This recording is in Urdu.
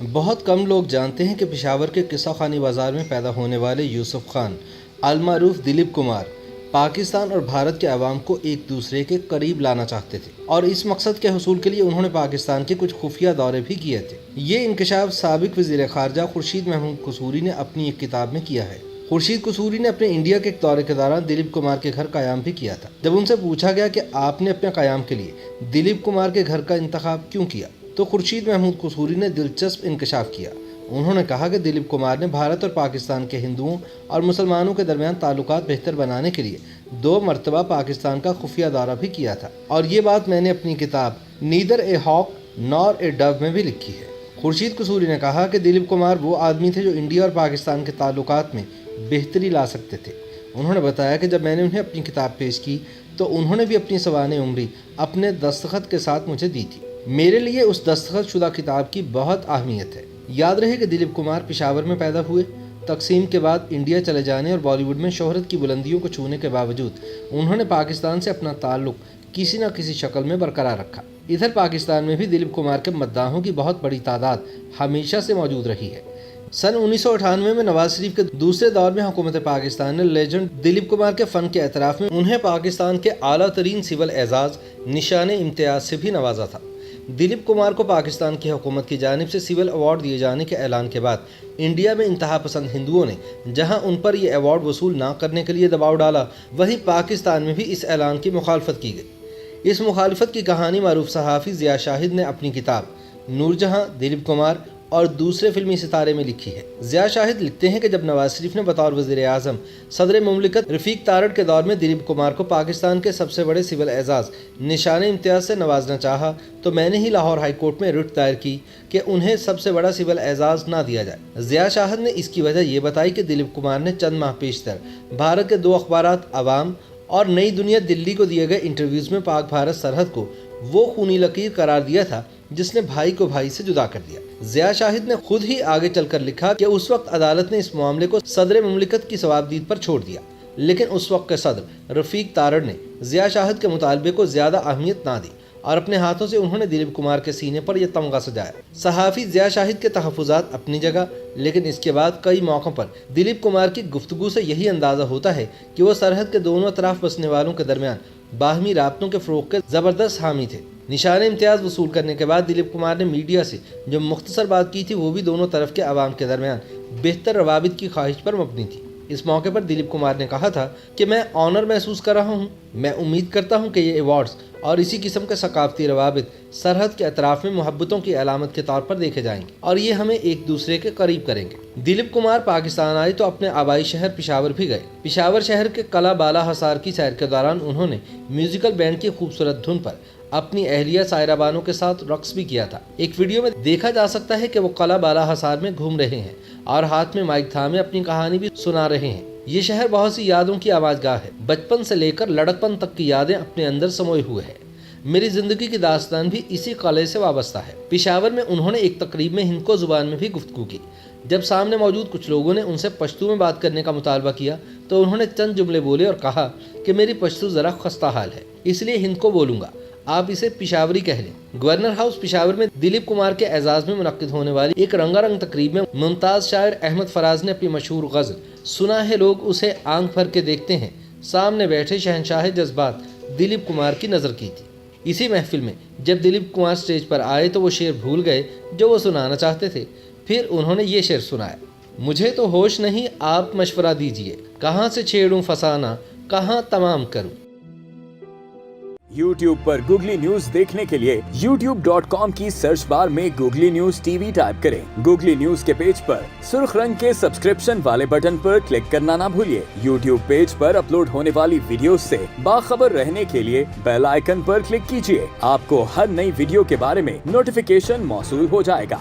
بہت کم لوگ جانتے ہیں کہ پشاور کے قصہ خانی بازار میں پیدا ہونے والے یوسف خان المعروف دلیپ کمار پاکستان اور بھارت کے عوام کو ایک دوسرے کے قریب لانا چاہتے تھے، اور اس مقصد کے حصول کے لیے انہوں نے پاکستان کے کچھ خفیہ دورے بھی کیے تھے۔ یہ انکشاف سابق وزیر خارجہ خورشید محمود قصوری نے اپنی ایک کتاب میں کیا ہے۔ خورشید قصوری نے اپنے انڈیا کے ایک دورے کے دوران دلیپ کمار کے گھر قیام بھی کیا تھا۔ جب ان سے پوچھا گیا کہ آپ نے اپنے قیام کے لیے دلیپ کمار کے گھر کا انتخاب کیوں کیا، تو خورشید محمود قصوری نے دلچسپ انکشاف کیا۔ انہوں نے کہا کہ دلیپ کمار نے بھارت اور پاکستان کے ہندوؤں اور مسلمانوں کے درمیان تعلقات بہتر بنانے کے لیے 2 مرتبہ پاکستان کا خفیہ دورہ بھی کیا تھا، اور یہ بات میں نے اپنی کتاب neither a ہاک Noor a do میں بھی لکھی ہے۔ خورشید قصوری نے کہا کہ دلیپ کمار وہ آدمی تھے جو انڈیا اور پاکستان کے تعلقات میں بہتری لا سکتے تھے۔ انہوں نے بتایا کہ جب میں نے انہیں اپنی کتاب پیش کی تو انہوں نے بھی اپنی سوانح عمری اپنے دستخط کے ساتھ مجھے دی تھی۔ میرے لیے اس دستخط شدہ کتاب کی بہت اہمیت ہے۔ یاد رہے کہ دلیپ کمار پشاور میں پیدا ہوئے، تقسیم کے بعد انڈیا چلے جانے اور بالی ووڈ میں شہرت کی بلندیوں کو چھونے کے باوجود انہوں نے پاکستان سے اپنا تعلق کسی نہ کسی شکل میں برقرار رکھا۔ ادھر پاکستان میں بھی دلیپ کمار کے مداحوں کی بہت بڑی تعداد ہمیشہ سے موجود رہی ہے۔ سن 1998 میں نواز شریف کے دوسرے دور میں حکومت پاکستان نے لیجنڈ دلیپ کمار کے فن کے اعتراف میں انہیں پاکستان کے اعلیٰ ترین سول اعزاز نشان امتیاز سے بھی نوازا تھا۔ دلیپ کمار کو پاکستان کی حکومت کی جانب سے سول ایوارڈ دیے جانے کے اعلان کے بعد انڈیا میں انتہا پسند ہندوؤں نے جہاں ان پر یہ ایوارڈ وصول نہ کرنے کے لیے دباؤ ڈالا، وہیں پاکستان میں بھی اس اعلان کی مخالفت کی گئی۔ اس مخالفت کی کہانی معروف صحافی ضیاء شاہد نے اپنی کتاب نور جہاں دلیپ کمار اور دوسرے فلمی ستارے میں لکھی ہے۔ ضیاء شاہد لکھتے ہیں کہ جب نواز شریف نے بطور وزیر اعظم صدر مملکت رفیق تارڑ کے دور میں دلیپ کمار کو پاکستان کے سب سے بڑے سول اعزاز نشان امتیاز سے نوازنا چاہا تو میں نے ہی لاہور ہائی کورٹ میں رٹ دائر کی کہ انہیں سب سے بڑا سول اعزاز نہ دیا جائے۔ ضیاء شاہد نے اس کی وجہ یہ بتائی کہ دلیپ کمار نے چند ماہ پیشتر بھارت کے 2 اخبارات عوام اور نئی دنیا دلی کو دیے گئے انٹرویوز میں پاک بھارت سرحد کو وہ خونی لکیر قرار دیا تھا جس نے بھائی کو بھائی سے جدا کر دیا۔ ضیاء شاہد نے خود ہی آگے چل کر لکھا کہ اس وقت عدالت نے اس معاملے کو صدر مملکت کی ثوابدید پر چھوڑ دیا، لیکن اس وقت کے صدر رفیق تارڑ نے ضیاء شاہد کے مطالبے کو زیادہ اہمیت نہ دی اور اپنے ہاتھوں سے انہوں نے دلیپ کمار کے سینے پر یہ تمغہ سجایا۔ صحافی ضیاء شاہد کے تحفظات اپنی جگہ، لیکن اس کے بعد کئی موقعوں پر دلیپ کمار کی گفتگو سے یہی اندازہ ہوتا ہے کہ وہ سرحد کے دونوں اطراف بسنے والوں کے درمیان باہمی رابطوں کے فروغ کے زبردست حامی تھے۔ نشان امتیاز وصول کرنے کے بعد دلیپ کمار نے میڈیا سے جو مختصر بات کی تھی وہ بھی دونوں طرف کے عوام کے درمیان بہتر روابط کی خواہش پر مبنی تھی۔ اس موقع پر دلیپ کمار نے کہا تھا کہ میں آنر محسوس کر رہا ہوں، میں امید کرتا ہوں کہ یہ ایوارڈز اور اسی قسم کے ثقافتی روابط سرحد کے اطراف میں محبتوں کی علامت کے طور پر دیکھے جائیں گے اور یہ ہمیں ایک دوسرے کے قریب کریں گے۔ دلیپ کمار پاکستان آئے تو اپنے آبائی شہر پشاور بھی گئے۔ پشاور شہر کے قلعہ بالا حصار کی سیر کے دوران انہوں نے میوزیکل بینڈ کی خوبصورت دھن پر اپنی اہلیہ سائرہ بانو کے ساتھ رقص بھی کیا تھا۔ ایک ویڈیو میں دیکھا جا سکتا ہے کہ وہ قلعہ بالا حصار میں گھوم رہے ہیں اور ہاتھ میں مائک تھامے اپنی کہانی بھی سنا رہے ہیں۔ یہ شہر بہت سی یادوں کی آواز گاہ ہے، بچپن سے لے کر لڑکپن تک کی یادیں اپنے اندر سموئے ہوئے ہیں۔ میری زندگی کی داستان بھی اسی قلعے سے وابستہ ہے۔ پشاور میں انہوں نے ایک تقریب میں ہندکو زبان میں بھی گفتگو کی۔ جب سامنے موجود کچھ لوگوں نے ان سے پشتو میں بات کرنے کا مطالبہ کیا تو انہوں نے چند جملے بولے اور کہا کہ میری پشتو ذرا خستہ حال ہے، اس لیے ہندکو بولوں گا، آپ اسے پشاوری کہہ لیں۔ گورنر ہاؤس پشاور میں دلیپ کمار کے اعزاز میں منعقد ہونے والی ایک رنگا رنگ تقریب میں ممتاز شاعر احمد فراز نے اپنی مشہور غزل سنا ہے لوگ اسے آنکھ بھر کے دیکھتے ہیں سامنے بیٹھے شہنشاہ جذبات دلیپ کمار کی نظر کی تھی۔ اسی محفل میں جب دلیپ کمار سٹیج پر آئے تو وہ شعر بھول گئے جو وہ سنانا چاہتے تھے۔ پھر انہوں نے یہ شعر سنایا: مجھے تو ہوش نہیں، آپ مشورہ دیجئے، کہاں سے چھیڑوں فسانہ، کہاں تمام کروں۔ YouTube پر گوگلی نیوز دیکھنے کے لیے youtube.com کی سرچ بار میں googly news T V type کریں۔ گوگلی نیوز کے پیج پر سرخ رنگ کے سبسکرپشن والے بٹن پر کلک کرنا نہ بھولیے۔ YouTube پیج پر اپلوڈ ہونے والی ویڈیوز سے باخبر رہنے کے لیے بیل آئیکن پر کلک کیجیے۔ آپ کو ہر نئی ویڈیو کے بارے میں نوٹیفیکیشن موصول ہو جائے گا۔